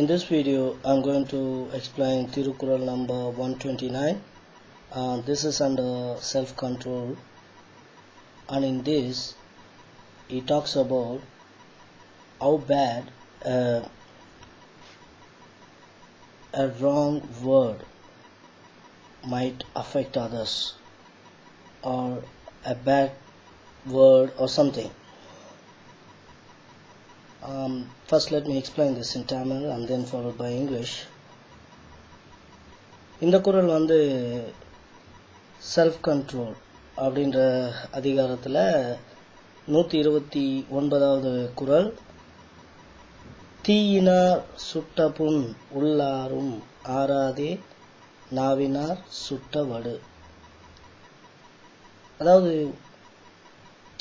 In this video, I'm going to explain Tirukural number 129. This is under self-control, and in this, he talks about how bad a wrong word might affect others, or a bad word or something. First let me explain this in Tamil and then followed by English. இந்த குறள் வந்து self control அப்படின்ற அதிகாரத்தில் 129வது குறள். தீயினார் சுட்ட புண் உள்ளாரும் ஆறாதே நாவினார் சுட்ட வடு. அதாவது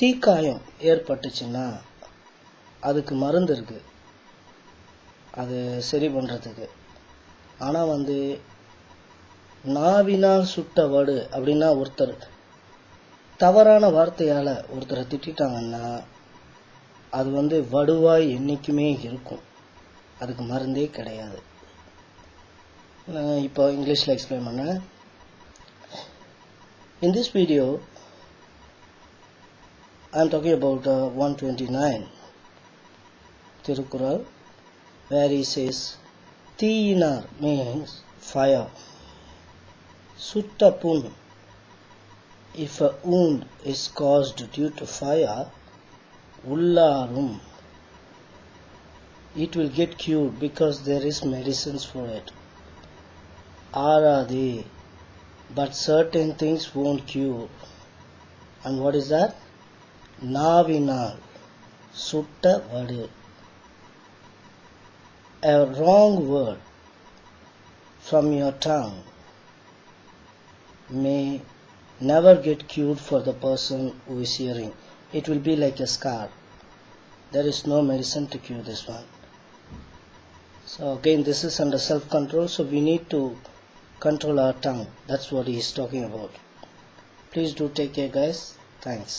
தீக்காயம் ஏற்பட்டுச்சுன்னா அதுக்கு மருந்து இருக்கு, அது சரி பண்ணுறதுக்கு. ஆனால் வந்து நாவினால் சுட்ட வடு அப்படின்னா, ஒருத்தர் தவறான வார்த்தையால் ஒருத்தரை திட்டாங்கன்னா அது வந்து வடுவாய் என்றைக்குமே இருக்கும், அதுக்கு மருந்தே கிடையாது. நான் இப்போ இங்கிலீஷில் எக்ஸ்பிளைன் பண்ணேன். In this video, I am talking about 129 Tirukural, where he says Teenar means fire. Sutta pun, if a wound is caused due to fire, ullarum, it will get cured because there is medicines for it. Arade, but certain things won't cure. And what is that? Navinal, sutta vadu. A wrong word from your tongue may never get cured for the person who is hearing. It will be like a scar. There is no medicine to cure this one. So again, this is under self-control, so we need to control our tongue. That's what he is talking about. Please do take care, guys. Thanks.